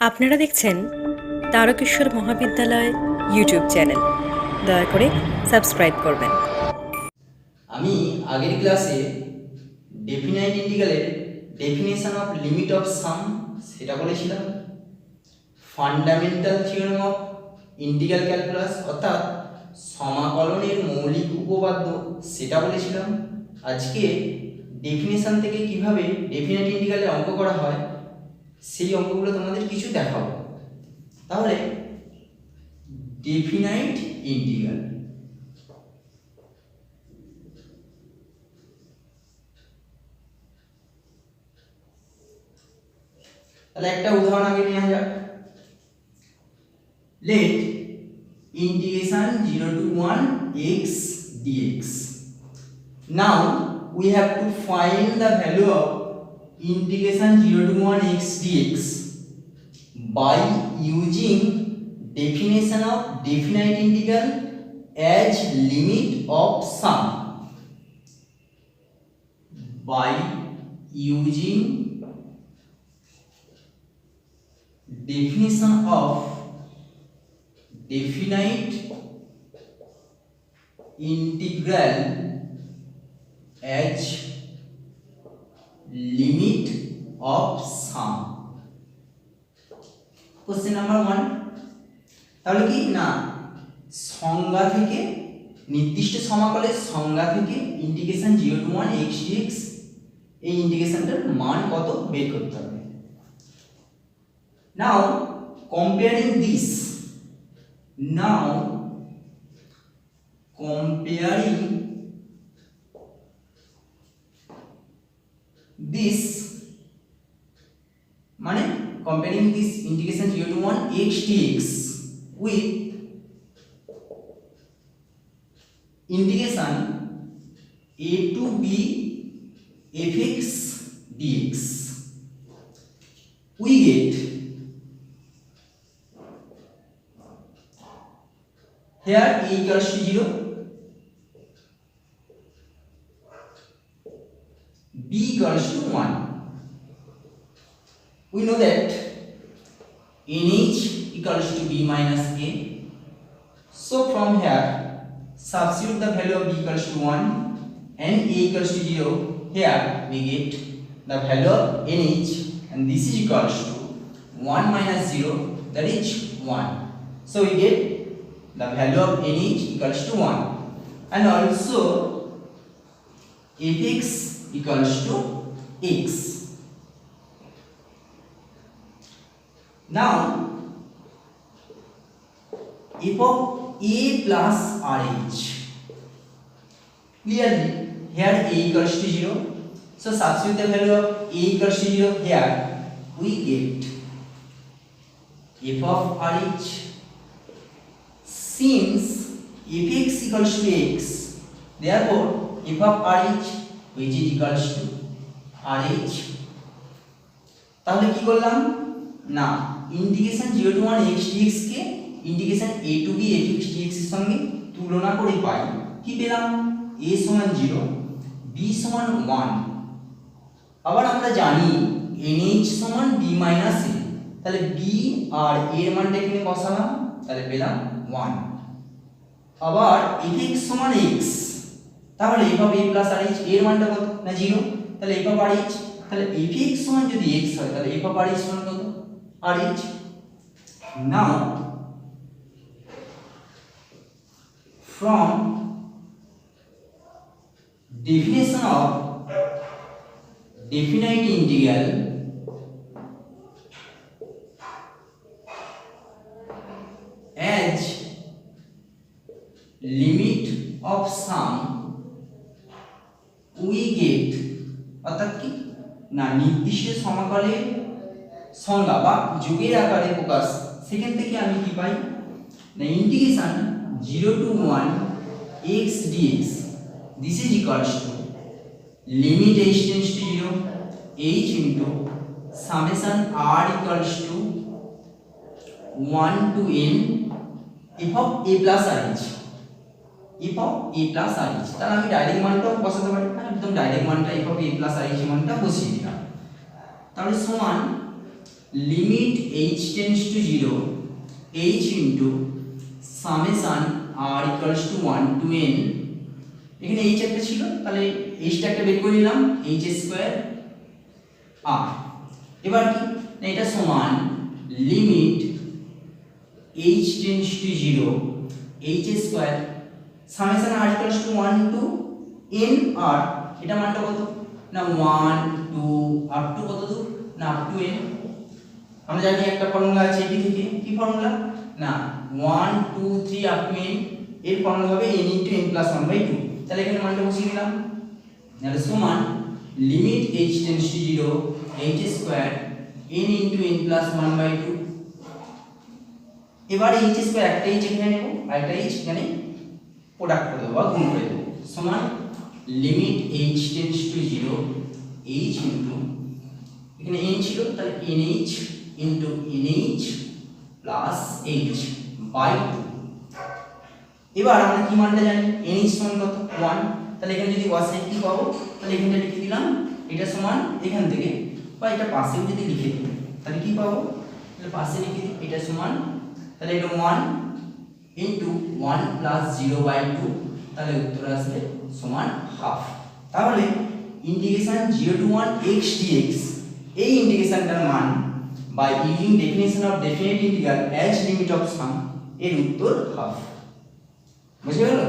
আপনারা দেখছেন তারকেশ্বর মহাবিদ্যালয় ইউটিউব চ্যানেল। দয়া করে সাবস্ক্রাইব করবেন। আমি আগের ক্লাসে ডেফিনাইট ইন্টিগ্রালের ডেফিনেশন অফ লিমিট অফ সাম সেটা বলেছিলাম। Fundamental theorem of integral calculus অর্থাৎ সমাকলনের মৌলিক উপপাদ্য সেটা বলেছিলাম। আজকে ডেফিনেশন থেকে কিভাবে ডেফিনাইট ইন্টিগ্রালের অঙ্ক করা হয় সেই অঙ্কগুলো তোমাদের কিছু দেখাবো। তাহলে ডেফিনাইট ইন্টিগ্রাল তাহলে একটা উদাহরণ আগে নেওয়া যাক। let integration 0 to 1 x dx. Now we have to find the value of integration 0 to 1 x dx by using definition of definite integral as limit of sum. By using definition of definite integral as limit of sum. Question number 1 তাহলে কি না সংজ্ঞা থেকে নির্দিষ্ট সমাকলের সংজ্ঞা থেকে integration 0 to 1 x dx এই ইন্টিগ্রেশনটার মান কত বের করতে হবে। Now comparing this মানে comparing this integration 0 to 1 x dx with integration a to b fx dx, we get here a equals to 0, b equals to 1. We know that nh equals to b minus a. So from here substitute the value of b equals to 1 and a equals to 0. Here we get the value of nh and this is equals to 1 minus 0, that is 1. So we get the value of nh equals to 1 and also fx equals to x. Now f of a plus rh, clearly here a equals to 0, so substitute the value of a equals to 0. Here we get f of rh. Since fx equals to x, therefore f of rh which is equals to rh. তাহলে কি করলাম না integration 0 to 1 x dx K integration a to b fx dx এর সঙ্গে তুলনা করে পাই কি পেলাম a সমান 0 b সমান 1। আবার আমরা জানি nh সমান b minus a, তাহলে b আর a এর মানটা এখানে বসালাম তাহলে পেলাম 1। আবার fx সমান x, তাহলে f of a plus rh এর মানটা কত না 0, তাহলে f of rh, তাহলে fx সমান যদি x হয় তাহলে f of rh সমান কত rh। Now from definition of definite integral as limit of sum we get অর্থাৎ কি না নির্দিষ্ট সমাকলের সংজ্ঞা বা যোগের আকারে প্রকাশ, সেখান থেকে আমি কি পাই না integration 0 to 1 x dx this is equals to limit h tends to 0 h into summation r equals to 1 to n f of a plus rh, f of a plus rh। তাহলে আমি ডাইরেক্ট মানটাও বসাতে পারি, একদম direct মানটা f of a plus rh মানটা বসিয়ে দিলাম। তাহলে সমান limit h tends to 0 h into summation r equals to 1 to n, এখানে h একটা ছিল তাহলে h টা একটা বের করে নিলাম, h স্কয়ার r। এবার কি না এটা সমান limit h tends to 0 h square summation r equals to 1 to n r, এটা মানটা কত না 1 2 আপ টু কত দূর না আপ টু n। আমরা জানি একটা ফর্মুলা আছে এটি থেকে, কি ফর্মুলা না 1 2 3 আপ টু n, এর ফর্মুলা হবে n ইনটু n প্লাস 1/2। তাহলে এখানে মানটা বসিয়ে দিলাম, তাহলে সমান limit h tends to 0 h square n into n plus 1/2। এবার h স্কয়ার একটা h এখানে নেব আর একটা h এখানে প্রোডাক্ট করে দেব বা গুণ করে দেব, সমান limit h tends to 0 h into এখানে n ছিল তাহলে nh into nh plus h by 2। এবার আমরা কি মানটা জানি nh সমান কত 1, তাহলে এখানে যদি বসাই কি পাবো, তাহলে এখানটা লিখে দিলাম এটা সমান এখান থেকে বা এটা পাশেও যদি লিখে দিই তাহলে কি পাবো, তাহলে পাশে লিখে দিই এটা সমান, তাহলে এটা 1 ইনটু 1 প্লাস 0/2, তাহলে উত্তর আসবে সমান হাফ। তাহলে ইন্টিগ্রেশন 0 টু 1 x dx এই ইন্টিগ্রেশনটার মান by using definition of definite integral as limit of sum এর উত্তর হাফ। বুঝে গেল?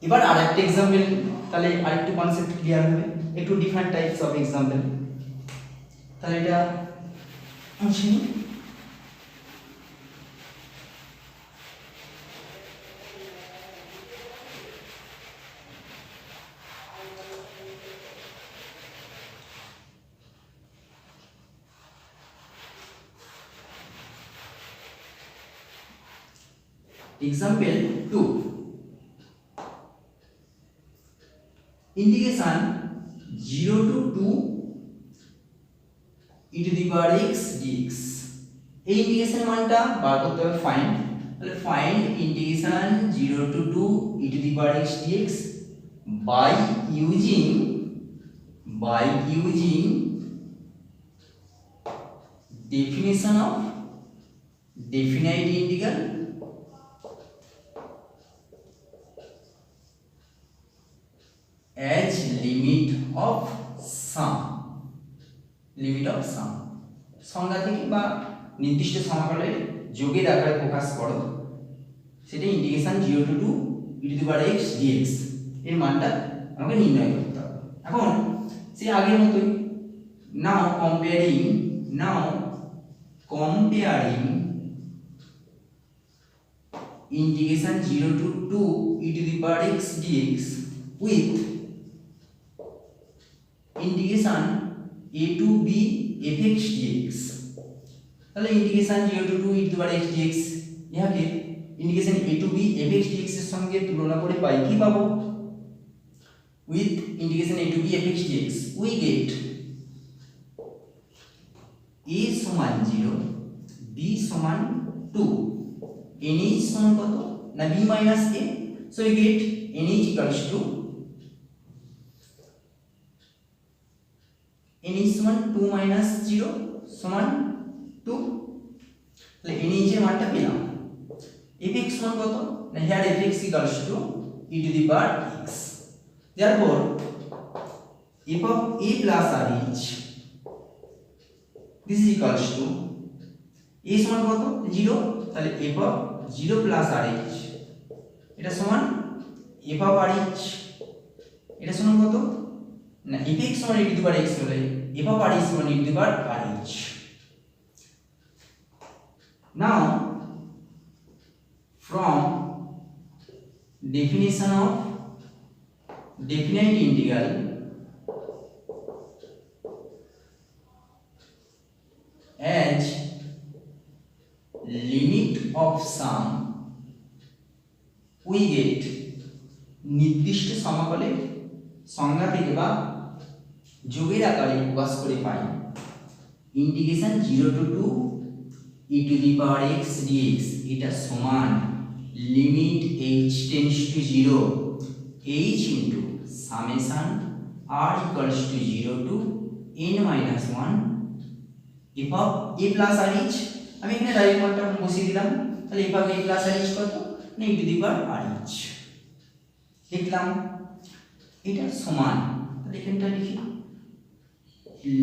এবার আরেকটা एग्जांपल, তাহলে আরেকটু কনসেপ্ট ক্লিয়ার হবে, একটু ডিফারেন্ট টাইপস অফ एग्जांपल। তাহলে এটা আছে example 2, integration 0 to 2 e to the power x dx, এই ইন্টিগ্রেশন মানটা বার করতে হবে ফাইন্ড, তাহলে find integration 0 to 2 e to the power x dx by using definition of definite integral as limit of sum, সংজ্ঞা থেকে বা নির্দিষ্ট সমাকলের যোগের আকারে প্রকাশ করো, সেটা integration 0 to 2 e to the power x dx এর মানটা আমাকে নির্ণয় করতে হবে। এখন সেই আগের মতোই নাও comparing integration 0 to 2 e to the power x dx with integration a to b fx dx, তাহলে integration 0 to 2 e to the power x dx ইহাকে integration a to b fx dx এর সঙ্গে তুলনা করে পাই কি পাবো, with integration a to b fx dx we get a সমান 0 b সমান 2 nh সমান কত না b minus a, so we get nh equals to nh সমান 2 minus 0 সমান 2, তাহলে nh এর মানটা পেলাম। fx সমান কত না here fx equals to e to the power x, therefore f of a plus rh this is equals to a সমান কত 0, তাহলে f of 0 plus rh এটা সমান f of rh, এটা সমান কত না fx সমান e to the power x হলে f of rh সমান e to the power rh। now from definition of definite integral as limit of sum we get নির্দিষ্ট সমাকলের সংজ্ঞা থেকে বা যোগের আকারে প্রকাশ করে পাই integration 0 to 2 e to the power x dx এটা সমান limit h tends to 0 h into summation r equals to 0 to n minus 1 F of A plus R H, আমি এখানে ডাইরেক্ট মানটা বসিয়ে দিলাম, তাহলে F of A plus R H কত না ই to the power R H লিখলাম। এটা সমান, তাহলে এখানটা লিখি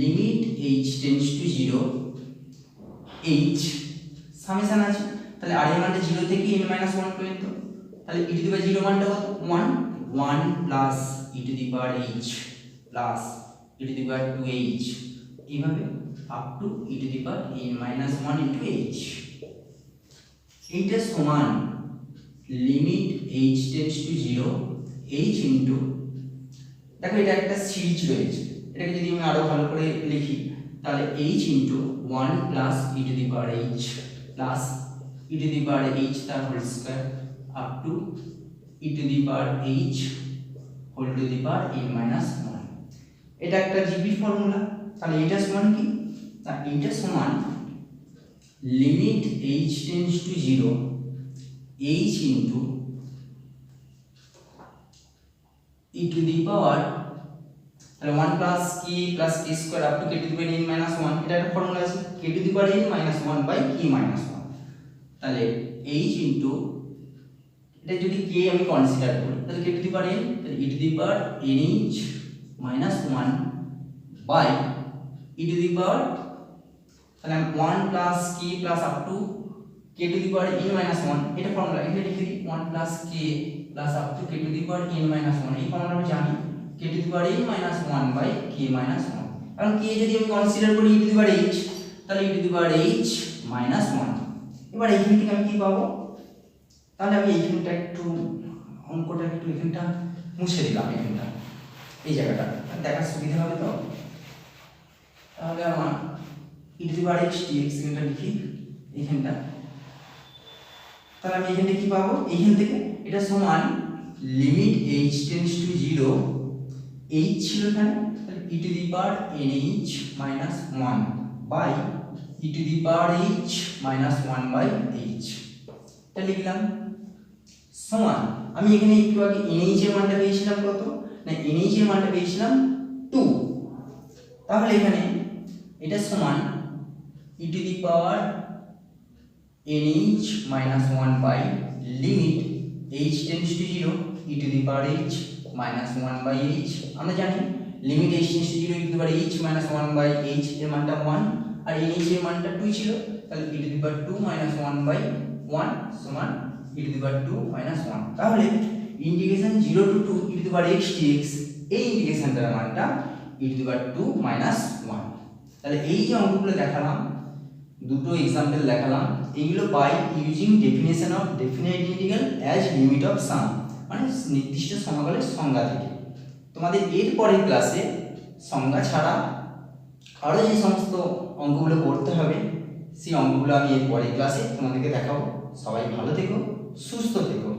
limit H tends to 0 H summation আছে, তাহলে আর এর মানটা 0 থেকে n - 1 পর্যন্ত, তাহলে ই টু দি পাওয়ার 0 মানটা কত 1 plus E to the power H plus E to the power 2h, এইভাবে up to E to the power n - 1 into h। এইটা সমান limit H tends to 0 H into, দেখো এটা একটা সিরিজ রয়েছে, এটাকে যদি আমি আরো ভালো করে লিখি তাহলে h into 1 plus E to the power h plus E to the power h তার whole square up to E to the power h whole to the power n - 1। এটা একটা জিবি ফর্মুলা, তাহলে এটা সমান কি না এটা সমান limit h tends to 0 h into e to the power, তাহলে 1 প্লাস কি প্লাস কি square up to k to the power n - 1, এটা একটা ফর্মুলা আছে k to the power n - 1 by k - 1, তাহলে h ইনটু এটা যদি k আমি কনসিডার করি তাহলে k to the power n, তাহলে e to the power nh - 1 by e to the power, তাহলে 1 plus k plus up to k to the power n - 1, এটা formula, এখানে লিখে দিই 1 plus k plus up to k to the power n - 1, এই formula আমি জানি k to the power n - 1 by k - 1। এখন k যদি আমি কনসিডার করি e to the power h, তাহলে e to the power h - 1। এবার এইখান থেকে আমি কি পাবো, তাহলে আমি এইখানটা একটু অঙ্কটা একটু এখানটা মুছে দিলাম, এখানটা এই জায়গাটা দেখার সুবিধা হবে তো, তাহলে আমার e to the power h dx এখানটা লিখি এইখানটা, তাহলে আমি এখান থেকে কি পাবো, এইখান থেকে এটা সমান limit h tends to 0 h ছিল এখানে, তাহলে e to the power nh - 1 by e to the power h - 1 by h, এটা লিখলাম সমান, আমি এখানে একটু আগে nh এর মানটা পেয়েছিলাম কত না nh এর মানটা পেয়েছিলাম 2, তাহলে এখানে এটা সমান e to the power nh - 1 by limit h tends to 0 e to the power h - 1 by h, আমরা জানি limit h tends to 0 e to the power h - 1 by h এর মানটা 1 আর nh এর মানটা 2 ছিল, তাহলে e to the power 2 - 1 by 1 সমান e to the power 2 - 1, তাহলে integration 0 to 2 e to the power x dx, এই ইন্টিগ্রেশনটার মানটা e টু দি পাওয়ার 2 - 1। তাহলে এই যে অঙ্কগুলো দেখালাম, দুটো एग्जांपल দেখালাম, এগুলো by using definition of definite integral as limit of sum, মানে নির্দিষ্ট সমকালের সংজ্ঞা থেকে। তোমাদের এর পরের ক্লাসে সংজ্ঞা ছাড়া আরো যে সমস্ত অঙ্কগুলো করতে হবে সেই অঙ্কগুলো আমি এর পরের ক্লাসে তোমাদেরকে দেখাবো। সবাই ভালো থেকো, সুস্থ থেকো।